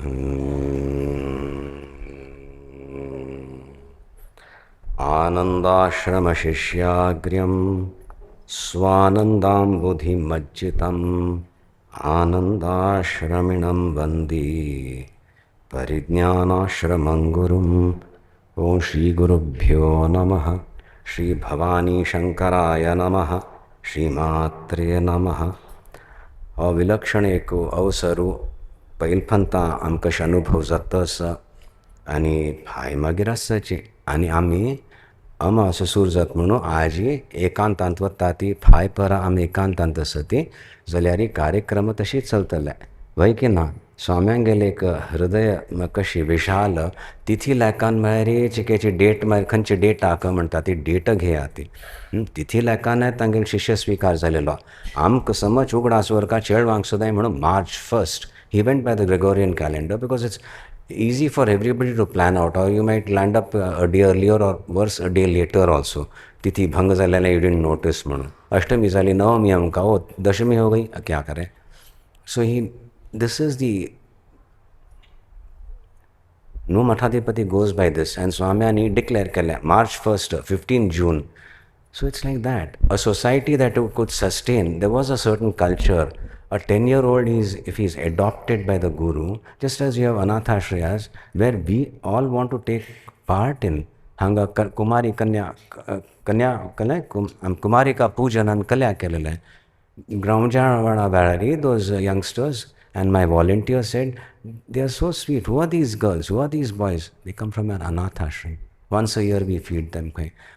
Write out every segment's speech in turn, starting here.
आनन्दाश्रमशिष्याग्र्यं स्वानन्दाम्बुधिमज्जितम् आनन्दाश्रमिणं वन्दे परिज्ञानाश्रमं गुरुं। ॐ श्रीगुरुभ्यो नमः। श्रीभवानीशङ्कराय नमः। श्रीमात्रे नमः. विलक्षण एक अवसरू पैलपंता आमकां अनुभव जाता आसा आनी भाय मागीर आसाची आनी आमी असो सूर जाता म्हणून आजी एकांतांत वता ती फाय परां आमी एकांतांत आसा ती जाल्यार ही कार्यक्रम तशी चलतले वय की ना. स्वाम्यांक गेले एक हृदय कशी विशाल तिथी लायकान म्हळ्यार चिकेची डेट म्हळ्यार खंयची डेट आहा म्हणटा ती डेट घेया ती तिथी लायकान तांगेलो शिश्य स्विकार जालेलो. आमकां समज उगडास वर्गा चेडवांक सुद्दां म्हणून March 1st he went by the Gregorian calendar because it's easy for everybody to plan out, or you might land up a day earlier or worse a day later also. तिथि भंग जालेले you didn't notice म्हणून. अष्टमी जाली, नवमी आमकां ओ दशमी हो गई, क्या करें. So this is the no Mathadipati goes by this, and Swamyani declare केले March 1st 15 June. So it's like that. A society that could sustain, there was a certain culture. A 10-year-old if he's adopted by the guru, just as you have anatha-ashrayas where we all want to take part in. Hanga Kumari Kanya Kumarika Pujanan Kalya Kelele. Groundjana, those youngsters, and my volunteer said, they are so sweet. Who are these girls? Who are these boys? They come from an anatha-ashram. Once a year we feed them.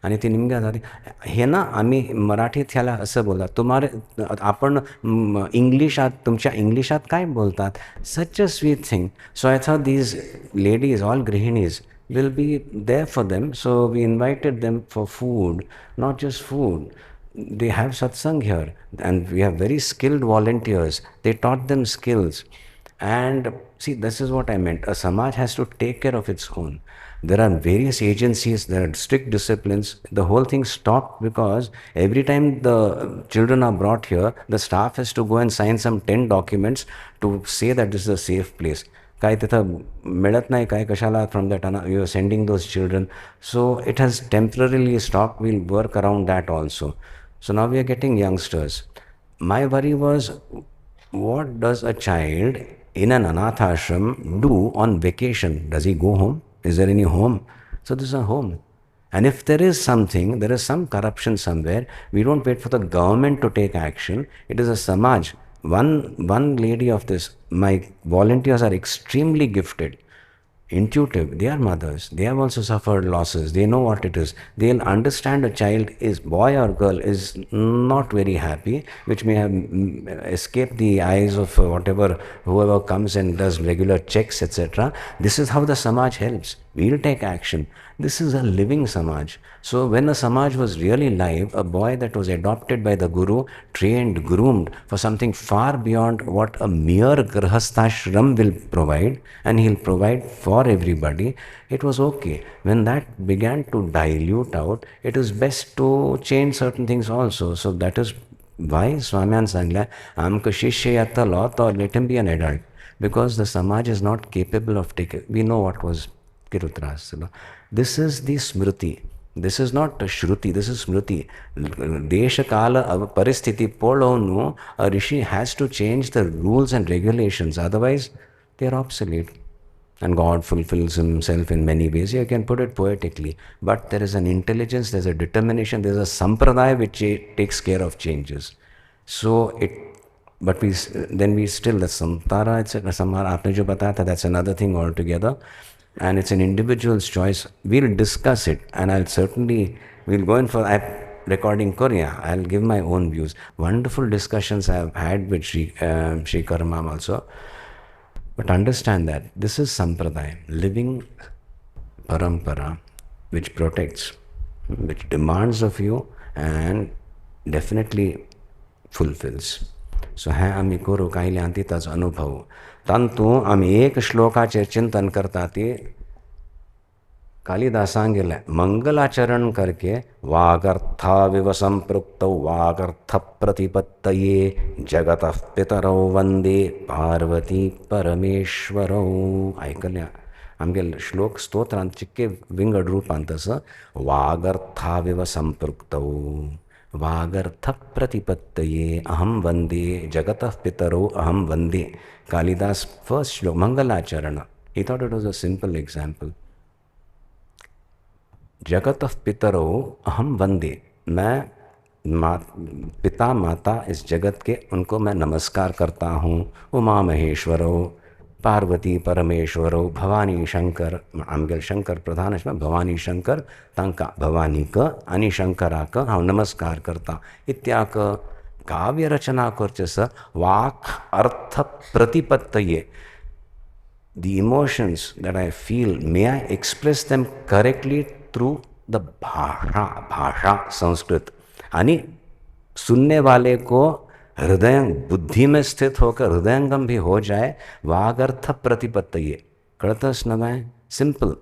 आणि ती निमग्या जाते हे ना आम्ही मराठीत ह्याला असं बोलतात तुम्हारे आपण इंग्लिशात तुमच्या इंग्लिशात काय बोलतात. Such a sweet thing. So I thought these ladies all गृहिणीज will be there for them. So we invited them for food, not just food. They have satsang here and we have very skilled volunteers. They taught them skills. And see, this is what I meant. A samaj has to take care of its own. There are various agencies, there are strict disciplines. The whole thing stopped because every time the children are brought here, the staff has to go and sign some 10 documents to say that this is a safe place. Kai titha milat nahi kai kashala from that you are sending those children. So it has temporarily stopped. We'll work around that also. So now we are getting youngsters. My worry was, what does a child in an anatha ashram do on vacation? Does he go home? Is there any home? So this is a home. And if there is something, there is some corruption somewhere, we don't wait for the government to take action. It is a samaj. One lady of this, my volunteers are extremely gifted, intuitive. They are mothers. They have also suffered losses. They know what it is. They'll understand a child is boy or girl is not very happy, which may have escaped the eyes of whoever comes and does regular checks, etc. This is how the samaj helps. We'll take action. This is a living samaj. So when a samaj was really live, a boy that was adopted by the guru, trained, groomed for something far beyond what a mere grahasthashram will provide, and he'll provide for everybody, it was okay. When that began to dilute out, it is best to change certain things also. So that is why Swamyan Sangla, Amka Shishya Yatta Lot, or let him be an adult. Because the samaj is not capable of taking. We know what was Kirutras. This is the Smriti. This is not a Shruti, this is Smriti. Desha Kala Paristhiti Polonu, a rishi has to change the rules and regulations, otherwise they are obsolete. And God fulfills himself in many ways. You can put it poetically. But there is an intelligence, there's a determination, there's a sampradaya which takes care of changes. So but we still, the samtara, etc. Samhara, aapne jo bataya tha, that's another thing altogether. And it's an individual's choice. We'll discuss it, and we'll go in for recording Korea. I'll give my own views. Wonderful discussions I've had with Sri Karamam also. But understand that this is sampradaya, living parampara, which protects, which demands of you, and definitely fulfills. So हे आम्ही करू कायले आणती ताचो अनुभव. तांतू आम्ही एक श्लोकाचेर चिंतन करता ती कालिदासांगिल मंगलाचरण करके वागर्थाविव संपृक्तौ वागर्थ प्रतिपत्तये जगतः पितरौ वंदे पार्वती परमेश्वरौ. ऐकल्या आमगे श्लोक स्तोत्रांत चिक्के विंगड रूपांत तसं वागर्थाविव संपृक्तौ वागर्थ प्रतिपत्तये अहम वंदे जगतः पितरौ अहम वंदे. कालिदास फर्स्ट श्लोक मंगलाचरण. He thought it was a simple example. जगत पितरो अहम वंदे, मैं पिता माता इस जगत के उनको मैं नमस्कार करता हूँ. उमा महेश्वरो पार्वती परमेश्वरो भवानी शंकर. आमगेल शंकर प्रधान भवानी शंकर तांका भवानी क आणि शंकराक हांव नमस्कार करता. इत्याक काव्य रचना करचस वाक अर्थ प्रतिपत्तये. The emotions that I feel, may I express them correctly through the भाषा संस्कृत. आणि सुनने वाले को हृदय बुद्धि में स्थित होकर हृदयंगम भी हो जाए. वागर्थ प्रतिपत्तये. कळतंच ना काय? Simple.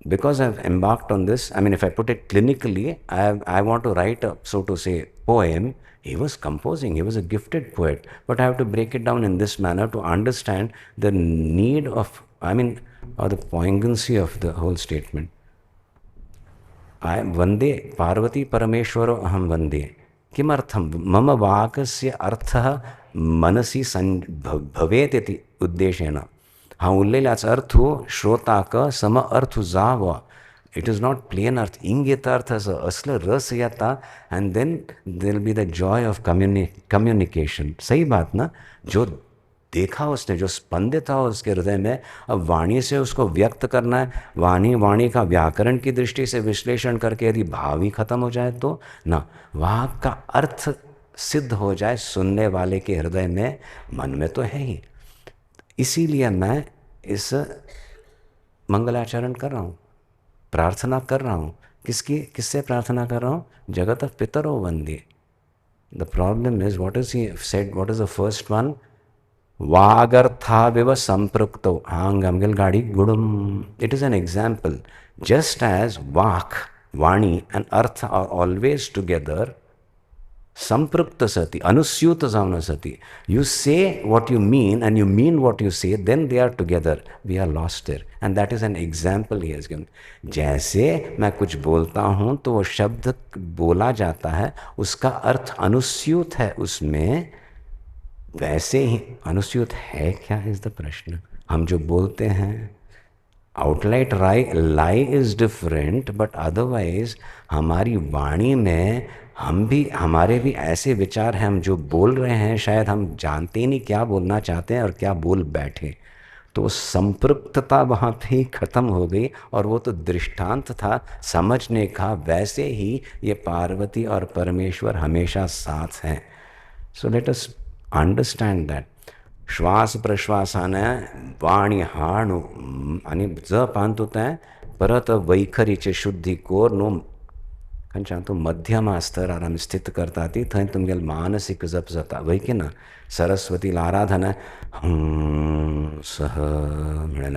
Because I've embarked on this, I mean, if I put it clinically, I want to write a, so to say, poem. He was composing, he was a gifted poet, but I have to break it down in this manner to understand the need of, I mean, or the poignancy of the whole statement. I vande Parvati Parameshwaro aham vande. Kimartham mama vakasya artha manasi bhavet iti uddeshena. हा उरलेल्याचा अर्थ श्रोताक सम अर्थ जावा. It is not plain अर्थ. इंगित अर्थ असलं रस येता and then there will be the joy of communication. सही बात ना? जो देखा उसने, जो स्पंदित था उसके हृदय में, अब वाणी से उसको व्यक्त करना है. वाणी का व्याकरण की दृष्टि से विश्लेषण करके यदि भाव ही खत्म हो जाए तो ना, वहाँ का अर्थ सिद्ध हो जाए सुनने वाले के हृदय में, मन में तो है ही. इसीलिए मैं इस मंगलाचरण कर रहा हूँ, प्रार्थना कर रहा हूँ. किससे प्रार्थना कर रहा हूँ? जगत पितरो वंदे. The problem is what is he said, what is the first one? वागर्थाविव संपृक्तो. हांगमगल गाड़ी गुड़म. It is an example. Just as vak, vani and arth are always together, संपृक्त सती, अनुस्यूत जावन सती. You say what you mean and you mean what you say, then they are together. We are lost there. And that is an example he has given. जैसे मैं कुछ बोलता हूँ तो वो शब्द बोला जाता है, उसका अर्थ अनुस्यूत है उसमें, वैसे ही अनुस्यूत है क्या इज द प्रश्न. हम जो बोलते हैं outright lie is different, but otherwise हमारी वाणी में हमारे भी ऐसे विचार हैं. हम जो बोल रहे हैं शायद हम जानते ही नहीं क्या बोलना चाहते हैं और क्या बोल बैठे. तो संपृक्तता वहाँ पे ही खत्म हो गई और वो तो दृष्टांत था समझने का. वैसे ही ये पार्वती और परमेश्वर हमेशा साथ हैं. So let us understand that. श्वास प्रश्वासाने वाणी हाणू आणि जप आणतोय परत वैखरीचे शुद्धी कोर नो खंयच्या तूं मध्यमा स्तरार आमी स्थित करता ती थंय तुमगेलो मानसीक जप जाता. वय की ना? सरस्वतीला आराधना सह म्हणून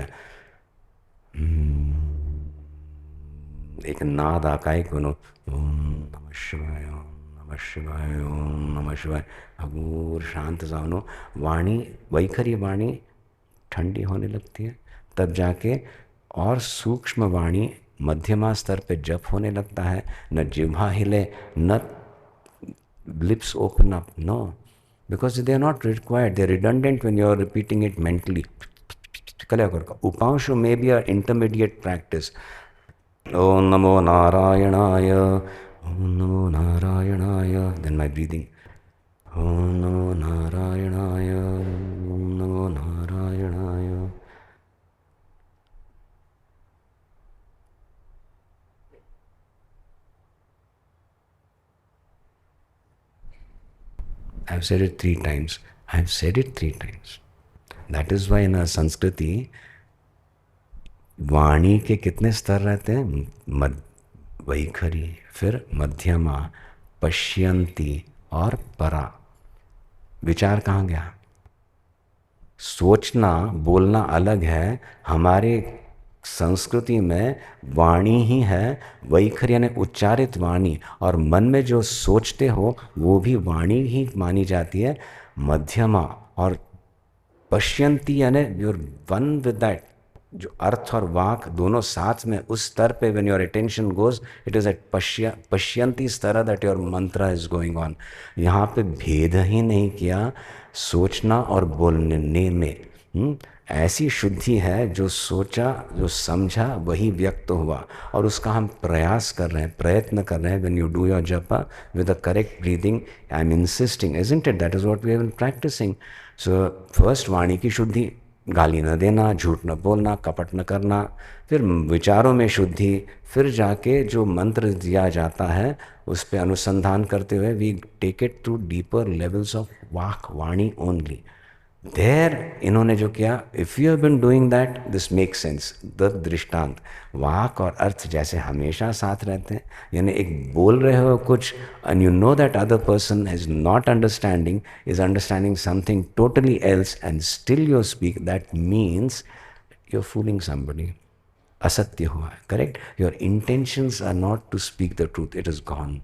एक नाद आकाय करून ओम नमः शिवाय ओम नमः शिवाय ओम नमः शिवाय. अगूर शांत जाओ. वाणी वैखरी वाणी ठंडी होने लगती है, तब जाके और सूक्ष्म वाणी मध्यमा स्तर पे जप होने लगता है. न जिह्वा हिले, न lips open up. No, because they are not required. They are redundant when you are repeating it mentally. कल्या कर upanshu may be a intermediate practice. ओम नमो नारायणाय, ओम नमो नारायणाय. Then my breathing. ओम नमो नारायणाय, ओम नमो नारायणाय. I've said it 3 times. I've said it 3 times. That is why in our Sanskriti, वाणी के कितने स्तर रहते हैं? वैखरी, फिर मध्यमा, पश्यंती और परा. विचार कहाँ गया? सोचना बोलना अलग है. हमारे संस्कृति में वाणी ही है, वैखर यानी उच्चारित वाणी, और मन में जो सोचते हो वो भी वाणी ही मानी जाती है। मध्यमा और पश्यंती यानी यूर वन विद दैट, जो अर्थ और वाक दोनों साथ में, उस स्तर पे when your attention goes, it is at pashyanti stara that your mantra is going on. यहाँ पे भेद ही नहीं किया सोचना और बोलने में। ऐसी शुद्धि है, जो सोचा जो समझा वही व्यक्त हुआ, और उसका हम प्रयास कर रहे हैं, प्रयत्न कर रहे हैं। When you do your japa with the correct breathing, I am insisting, isn't it, that is what we have been practising. So first वाणी की शुद्धि, गाली न देना, झूठ न बोलना, कपट न करना, फिर विचारों में शुद्धि, फिर जाके जो मंत्र दिया जाता है उस पर अनुसंधान करते हुए we take it to deeper levels of vak vani only. देर इन्होंने जो किया, if you have been doing that this make sense. The drishtant, वाक और अर्थ जैसे हमेशा साथ रहते हैं, यानी एक बोल रहे हो कुछ and you know that other person is not understanding, is understanding something totally else, and still you speak, that means you are fooling somebody. असत्य हुआ है, correct. Your intentions are not to speak the truth, it is gone.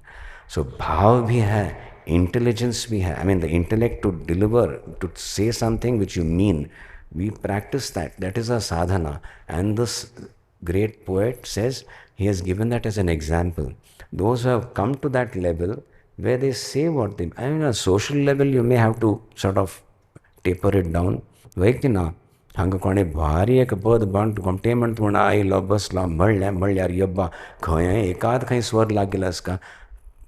So भाव भी है, intelligence भी है, I mean the intellect to deliver, to say something which you mean, we practise that, that is a sadhana. And this great poet says, he has given that as an example. Those who have come to that level where they say what they, I mean, on a social level you may have to sort of taper it down. वही ना हंग कोणे भारी एक पद बंट घमटे मंट वण आई लो बस ला मळ यार यब्बा खंय एकाद खंय स्वर लागेला इसका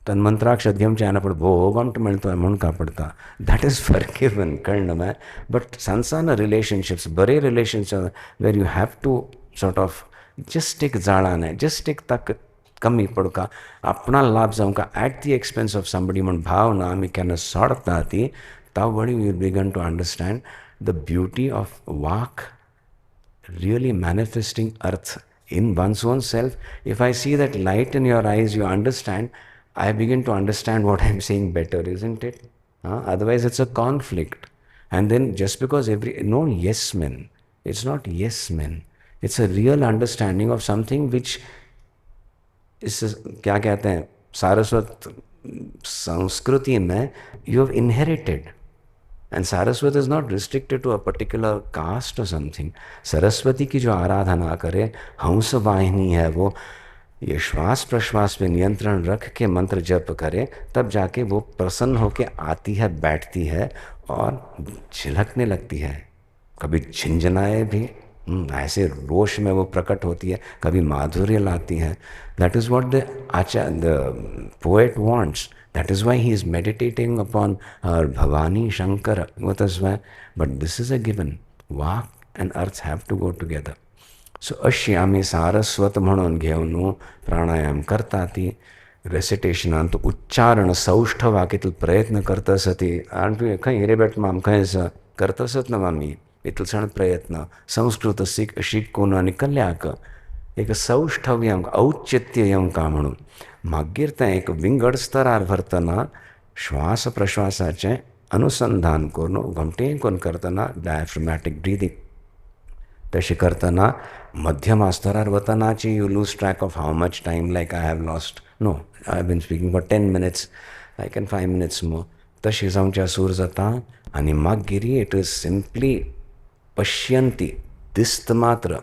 तन्मंत्राक्षध्यम चायना पड भो गमट मिळतो म्हणून का पडता, दॅट इज फॉरगिवन कळलं मैं। बट संसार रिलेशनशिप्स, बरे relationship where you have to sort of just एक जाळान है, जस्ट एक तक कमी पडका अपना लाभ जाऊँ का at the expense of somebody म्हण भावना आम्ही केन्ना सोडता ती, तब वडी you begin to understand the beauty of walk really manifesting earth in one's own self. If I see that light in your eyes, you understand, I begin to understand what I'm saying better, isn't it? Otherwise, it's a conflict. And then just because no yes men, it's not yes men. It's a real understanding of something which is, क्या कहते हैं, सारस्वत संस्कृति में you have inherited. And Saraswat is not restricted to a particular caste और something. Saraswati की जो आराधना करे, हंस वाहिनी है वो, ये श्वास प्रश्वास पे नियंत्रण रख के मंत्र जप करे, तब जाके वो प्रसन्न होके आती है, बैठती है और झिलकने लगती है। कभी झिंझनाए भी, ऐसे रोष में वो प्रकट होती है, कभी माधुर्य लाती है। That is what the poet wants. That is why he is meditating upon her Bhavani Shankara. What is why? But this is a given. Vak and earth have to go together. So अशी आम्ही सारस्वत म्हणून घेऊन प्राणायाम करता ती रेसिटेशनांत उच्चारण सौष्ठव वाक्यातील प्रयत्न करत असती. आणि खंय रेबेट माम खंयच करत असत ना आम्ही इतल सण प्रयत्न संस्कृत शिकून आणि कल्याक एक सौष्ठव्यं औचित्यं का म्हणून मागीर तें एक विंगड स्तरार व्हरतना श्वास प्रश्वासाचें अनुसंधान करून घमटें करून करतना डायफ्रमॅटिक ब्रिदींग तशें करतना मध्यमा स्तरार वतनाची you lose track of how much time like I have lost no I have been speaking for 10 minutes I can 5 minutes more तशी जावच्या सूर जाता आनी मागीर इट इज सिंपली पश्यंती दिस्त मात्र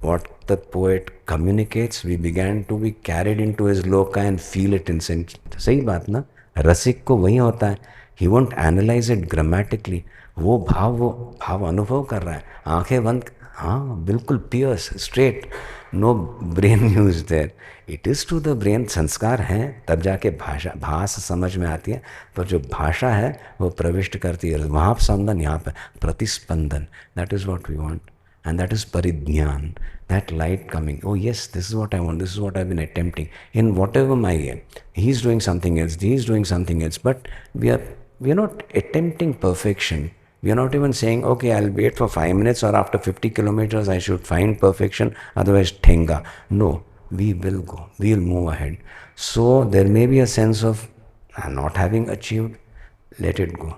what the poet communicates, we began to be carried into his loka and feel it in sense. सही बात ना, रसिक को वही होता है, he won't analyze it grammatically, वो भाव अनुभव कर रहा है, आंखें बंद, हाँ बिल्कुल pierce straight, no brain use there, it is to the brain. संस्कार हैं तब जाके भाषा समझ में आती है, पर जो भाषा है वो प्रविष्ट करती है, वहाँ स्पंदन, यहाँ पर प्रतिस्पंदन, that is what we want. And that is paridhyan, that light coming. Oh yes, this is what I want, this is what I've been attempting. In whatever my he's doing something else, he's doing something else, but we are not attempting perfection. We are not even saying, okay, I'll wait for 5 minutes or after 50 kilometers I should find perfection, otherwise thenga. No, we will go, we will move ahead. So there may be a sense of not having achieved, let it go.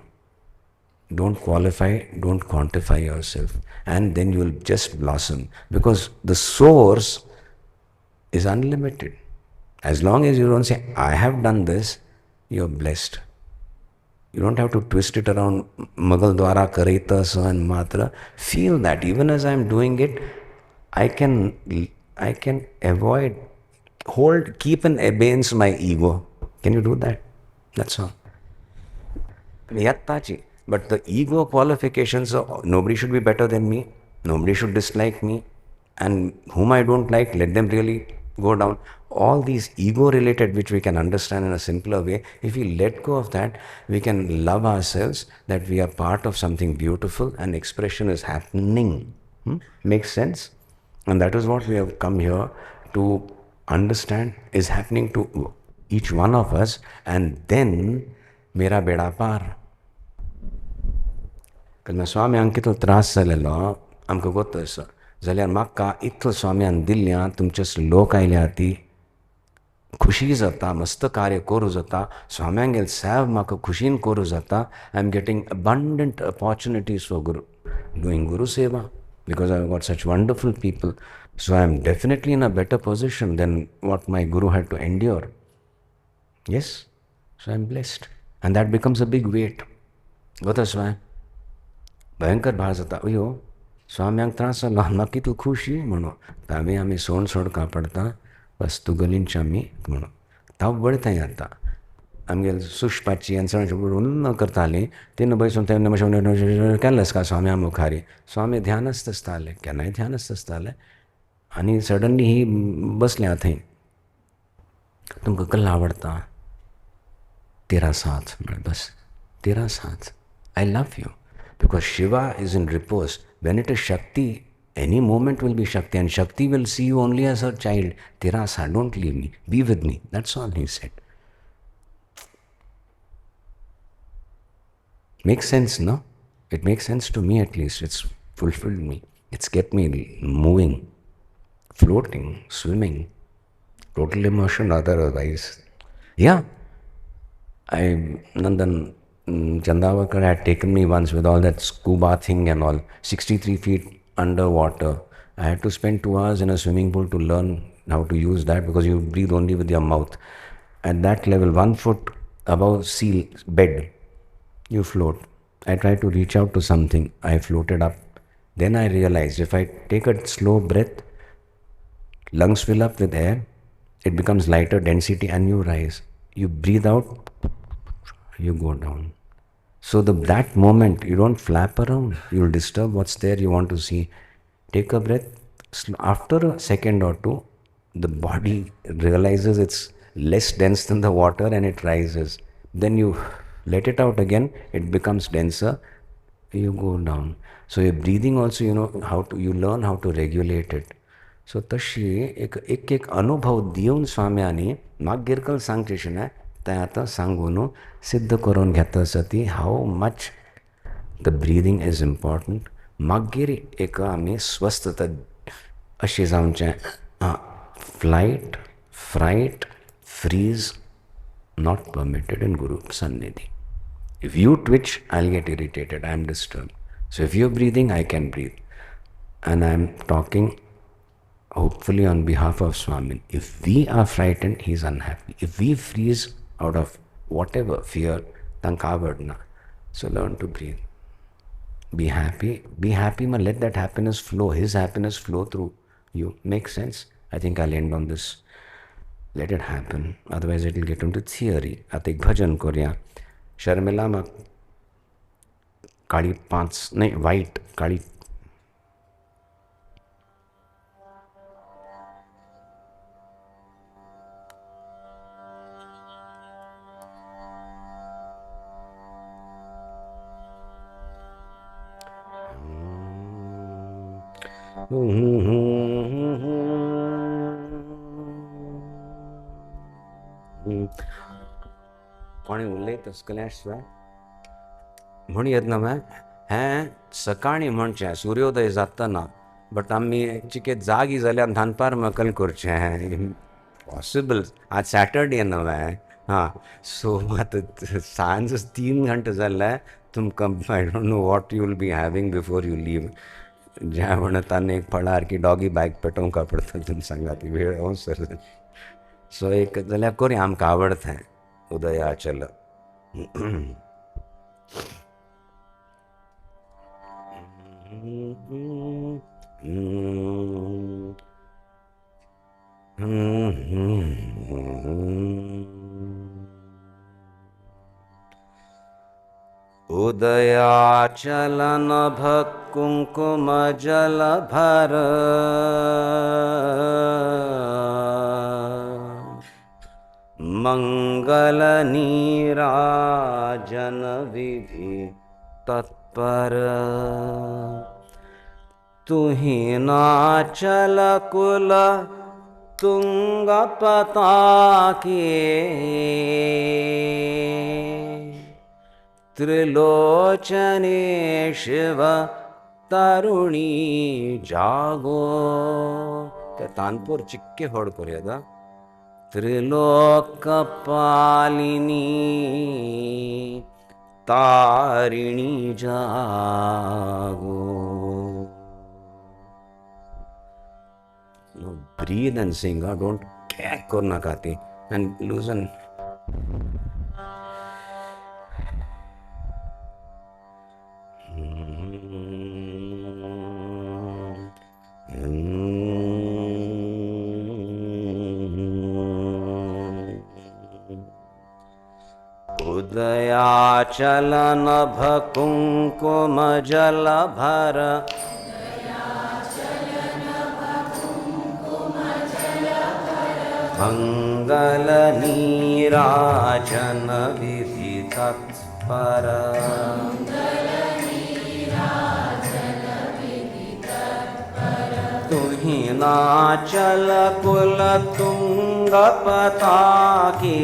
Don't qualify, don't quantify yourself, and then you will just blossom, because the source is unlimited. As long as you don't say, I have done this, you're blessed. You don't have to twist it around, Magal Dwara Karita so and Matra. Feel that even as I'm doing it, I can avoid, keep in abeyance my ego. Can you do that? That's all. Yattachi. But the ego qualifications are, nobody should be better than me, nobody should dislike me, and whom I don't like, let them really go down. All these ego related, which we can understand in a simpler way, if we let go of that, we can love ourselves, that we are part of something beautiful and expression is happening. Makes sense? And that is what we have come here to understand is happening to each one of us, and then Mera Beda Par. Când Swami kitl त्रास जालेलो आमकां गोतस जाल्यार म्हाका इतलो स्वाम्यान दिल्ल्यां तुमचे लोक आयल्या ती खुशी जाता, मस्त कार्य करूं जाता, स्वाम्यांगेल सेव म्हाका खुशीन करूं जाता. I am getting abundant opportunities for doing Guru Seva, because I've got such wonderful people. So I am definitely in a better position than what my Guru had to endure. Yes, so I am blessed, and that becomes a big weight. Gota Swami. भयंकर भास जाता, अयो स्वाम्यांक त्रास जालो म्हाका कितलो खुशी म्हणून आमी सोड सोड कापडता वस्तू गलींची आमी म्हणून ताव बरें थंय जाता. आमगे सुशपाची आनी सण उन्न करतालीं तेन्ना बसून तेन्ना मातशें केलेंच का स्वाम्या मुखारी. स्वामी ध्यानस्थ आसताले, केन्नाय ध्यानस्थ आसताले, आनी सडनली ही बसल्या थंय. तुमकां कसलो आवडटा? तेरा साथ म्हळें. बस तेरा साथ. I love you. Because Shiva is in repose. When it is Shakti, any moment will be Shakti, and Shakti will see you only as her child. Tera sa, don't leave me, be with me. That's all he said. Makes sense, no? It makes sense to me at least. It's fulfilled me. It's kept me moving, floating, swimming. Total immersion otherwise. Yeah. Nandan Chandavakar had taken me once with all that scuba thing and all, 63 feet underwater. I had to spend 2 hours in a swimming pool to learn how to use that, because you breathe only with your mouth. At that level, 1 foot above sea bed, you float. I tried to reach out to something. I floated up. Then I realized if I take a slow breath, lungs fill up with air, it becomes lighter density and you rise. You breathe out, you go down. So that moment, you don't flap around, you'll disturb what's there you want to see. Take a breath. After a second or two, the body realizes it's less dense than the water and it rises. Then you let it out again, it becomes denser, you go down. So your breathing also, you learn how to regulate it. So तशी एक अनुभव दिवन स्वाम्यांनी म्हाका गिरकल सांगचें तें आतां सांगून सिद्ध करून घेता सती how much the breathing is important. मागीर एक आमी स्वस्थता अशें जावचें. Flight, fright, freeze not permitted in Guru Sannidhi. If you twitch, I'll get irritated, I'm disturbed. So if you're breathing, I can breathe. And I'm talking hopefully on behalf of Swamin. If we are frightened, he's unhappy. If we freeze out of whatever fear, tankavadna. So learn to breathe. Be happy. Be happy, man. Let that happiness flow. His happiness flow through you. Makes sense? I think I'll end on this. Let it happen. Otherwise it will get into theory. आता एक भजन करूया. शर्मिला मग काळी 5 नाही white काळी कोणी उलयत असल्याशिवाय म्हण येत ना मॅ हें सकाळीं म्हणचें सुर्योदय जातना, बट आमी चिके जागी जाल्यार धानपार मकल करचें पॉसिबल. आज सॅटर्डे न्हय हां. सो आतां सांज 3 घंटे जाल्यार तुम come, I don't know what you will be having before you leave. ज्या म्हणताना एक फळार की डॉगी बायक पेटोवंक पडटा तुम सांगाती वेळ हो सर. सो एक जाल्यार कोरी आमकां आवडता उदयाचल. उदयाचलन कुंकुम जल भर मंगल नीराजन विधि तत्पर. तुहि नाचल कुल तुंग पताके त्रिलोचने शिव तरुणी जागो. ते तानपूर चिक्के होड करूया. त्रिलोक पालिनी तारिणी जागो. No, breathe and sing. Don't care korna kati and loosen. उदयाचलन कुंकुम जल भर मंगल नीराजन विधि तत्पर. तुहि नाचल कुल तुंग पताके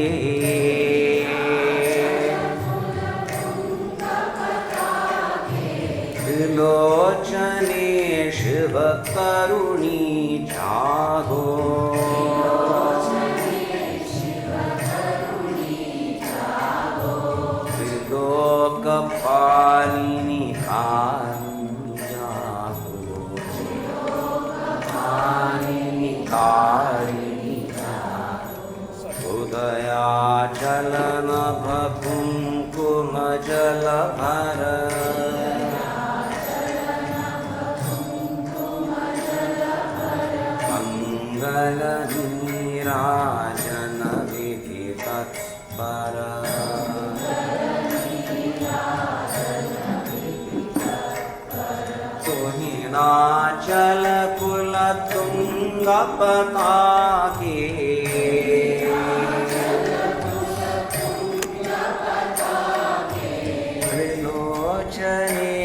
त्रिलोचने शिव तरुणी जागो. त्रिलोक पालिनी जागो. पालिनी तारिणी उदयाचलन कुंकुम जल भर मंगल नीराजन विधि तत्पर. तुहि नाचल कुल तुंग पताके त्रिलोचने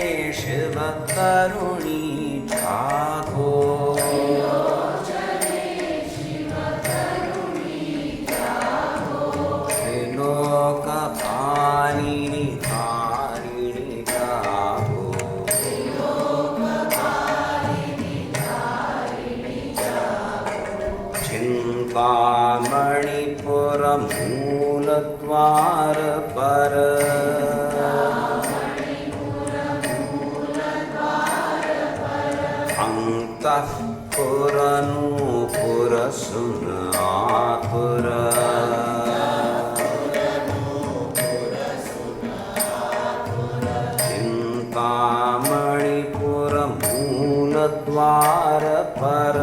शिव तरुणी जागो. त्रिलोक पालिनी तारिणी जागो. चिंतामणिपुर मूल द्वार पर अंतःपुर नूपुर सुन आतुर. चिंतामणिपुर मूल द्वार पर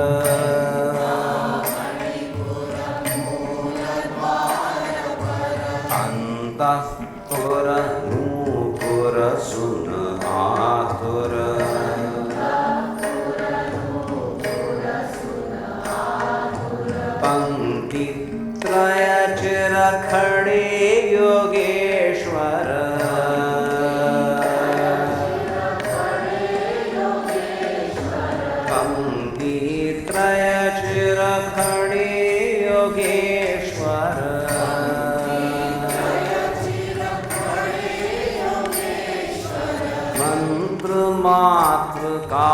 अंतःपुर नूपुर सुन आतुर. पंक्ति त्रय चिर खड़े योगेश्वर पंक्ति त्रय चिर खड़े योगेश्वर. मंत्र मात्र का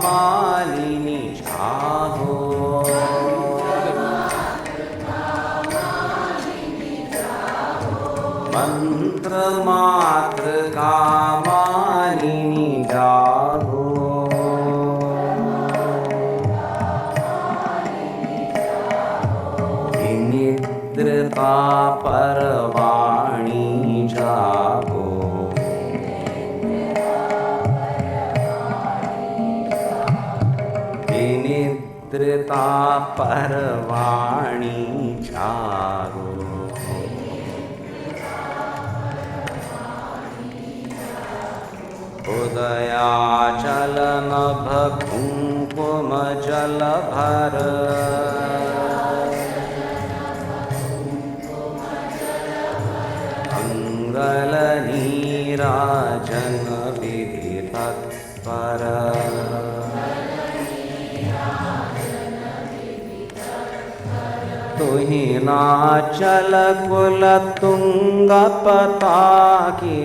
मालिनी जागो. मंत्र मात्र कामालिनी जागो, निद्रता परवाणी जागो, निद्रता परवाणी जागो। उदयाचल नभ कुंकुम जल भर, अंगल नीराजन विधि तत्पर, तुहि नाचल कुल तुंग पताके,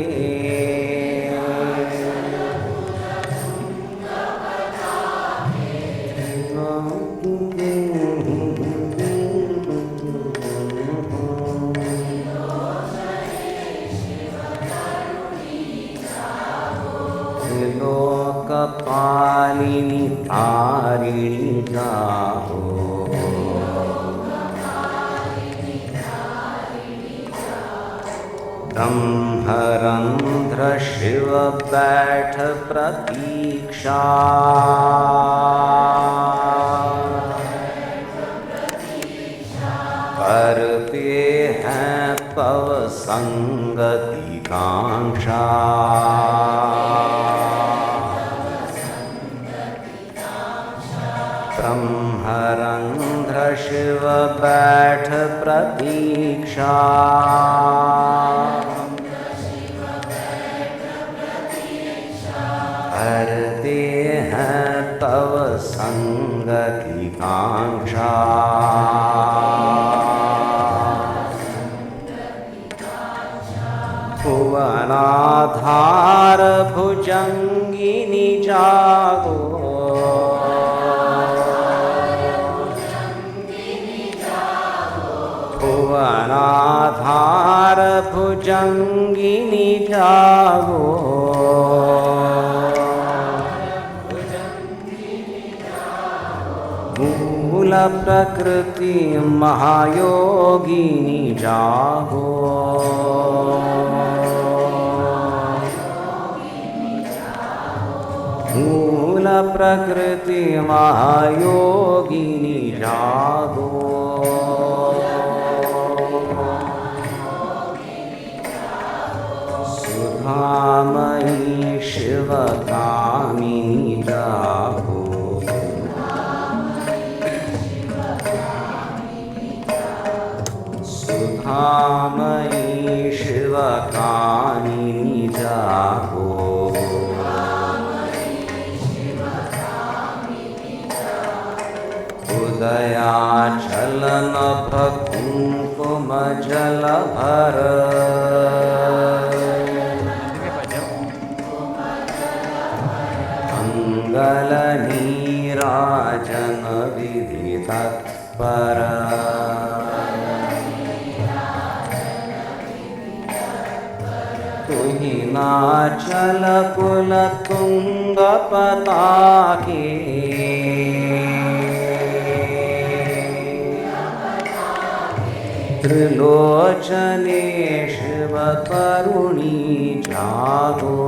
लोकपालिनी तारिणी जागो, ब्रह्मरंध्र शिव बैठ प्रतीक्षा, करते हैं तव संगति कांक्षा, ब्रह्मरंध्र शिव बैठ प्रतीक्षा, करते हैं तव संगति कांक्षा, भुवनाधार भुजंगिनी जागो, भुवनाधार भुजंगिनी जागो, मूल प्रकृति महायोगिनी जागो, मूल प्रकृति महायोगिनी जागो, सुधामयी शिवकामिनी जागो, सुधामयी शिवकामिनी जागो, उदयाचल नभ कुंकुम जल भर, अंगल नीराजन विधि तत्पर, तुहि नाचल कुल तुंग पताके, त्रिलोचने शिव करुणी जागो,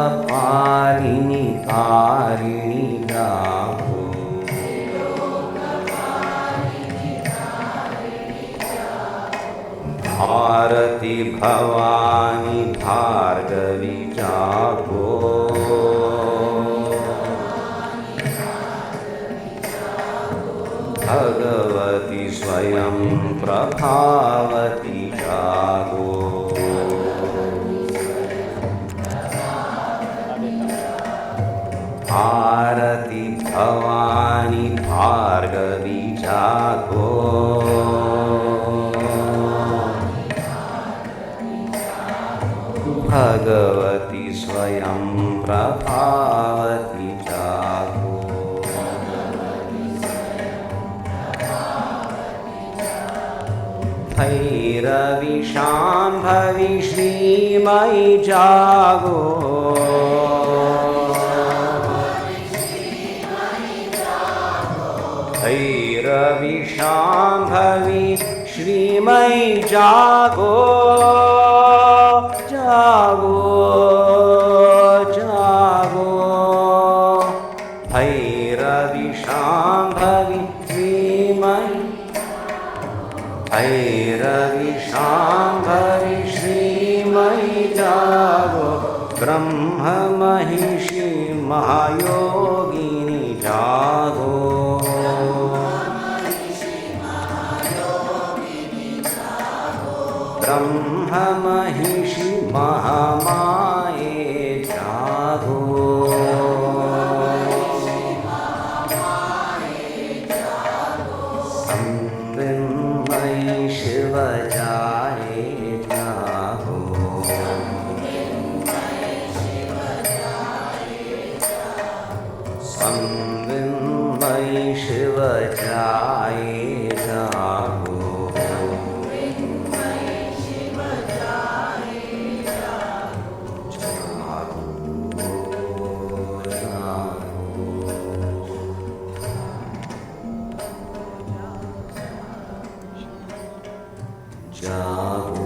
त्रिलोकपालिनी तारिणी जागो, भारती भवानी भार्गवी जागो, भगवती स्वयं प्रभावती जागो, आरती भवानी भार्गवी जागो, भगवती स्वयं प्रभावती जागो, भैरवी शाम्भवी श्रीमयि जागो भैरवी शाम्भवी श्रीमयि जागो जागो जागो भैरवी शाम्भवी श्रीमयि भैरवी शाम्भवी श्रीमयि जागो ब्रह्म महिषी महायोगिनी जागो ब्रह्म महिषी महामाये जागो संविन्मयि शिव जाये जागो संविन्मयि शिव जाये जागो जागो जागो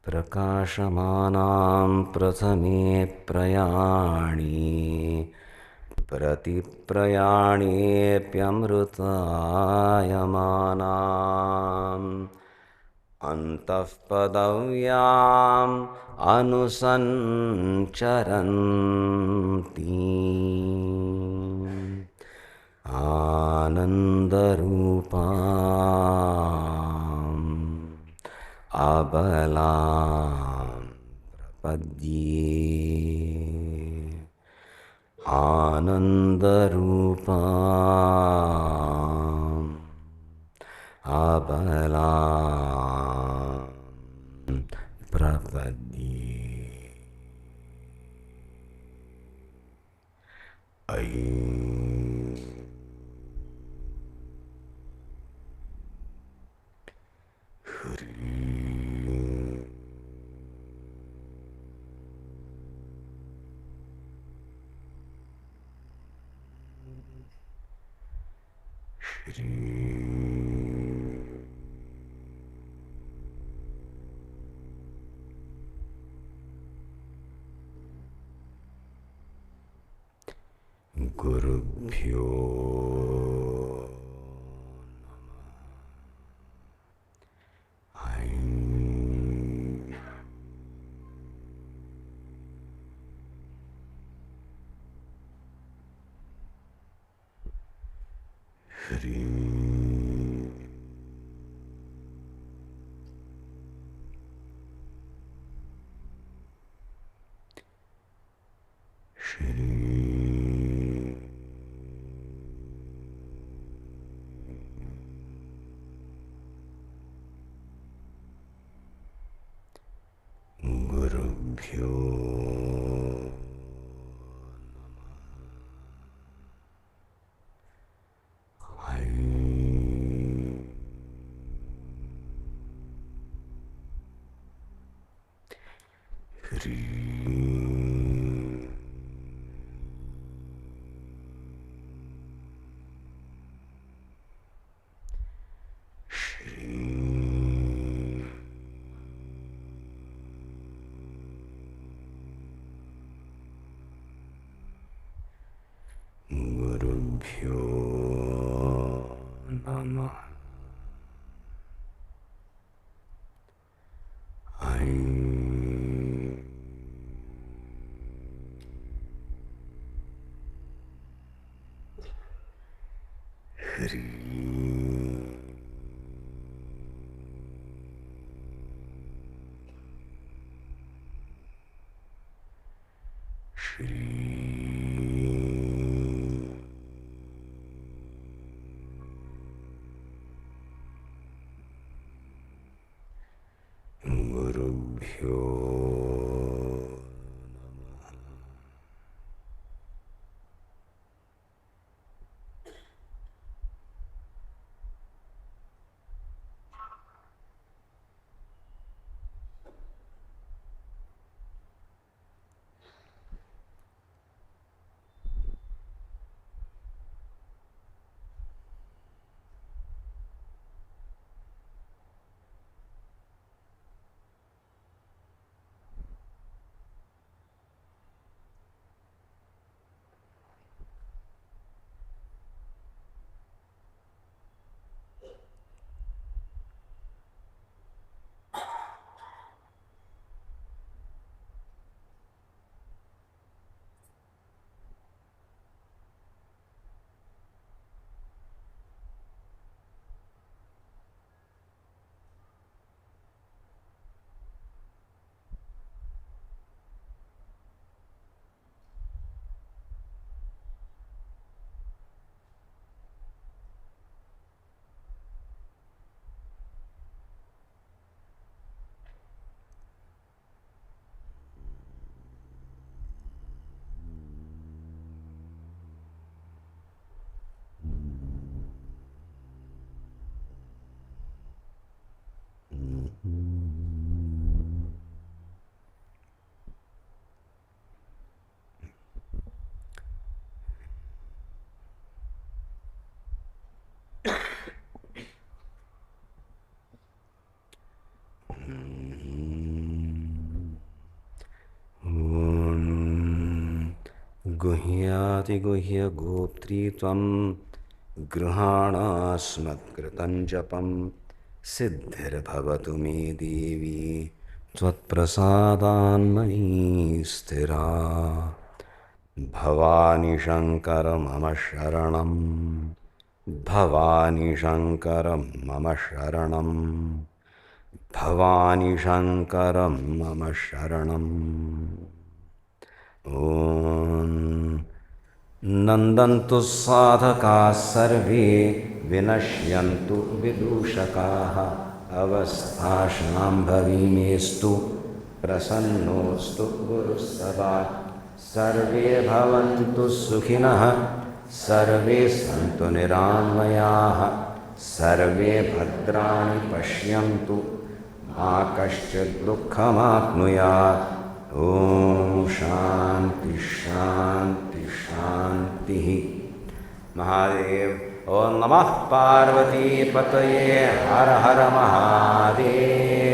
प्रकाशमानां प्रथमे प्रयाणे प्रतिप्रयाणेऽप्यमृतायमानाम् अन्तः पदव्याम् अनुसञ्चरन्ति आनन्दरूपाम् अबलां प्रपद्ये आनन्दरूपाम् अबलां प्रपद्ये ऐ गुरुभ्यो गुरुभ्यो गुरुभ्यो नमः। Shri Gurubhyo गुह्याति गुह्य गोत्री त्वं गृहाणास्मत्कृतं जपं सिद्धिर्भवतु मे देवी त्वत्प्रसादान्मयी स्थिरा भवानी शंकर मम शरणं भवानी शंकर मम शरणं भवानी शंकर मम शरणम् ॐ नन्दन्तु साधकाः सर्वे विनश्यन्तु विदूषकाः अवस्थाशाम्भवी मेस्तु प्रसन्नोऽस्तु गुरुः सदा सर्वे भवन्तु सुखिनः सर्वे सन्तु निरामयाः सर्वे भद्राणि पश्यन्तु मा कश्चित् दुःखमाप्नुयात् ओम शांति शांति शांति। महादेव। ओम नमः पार्वती पतये हर हर महादेव।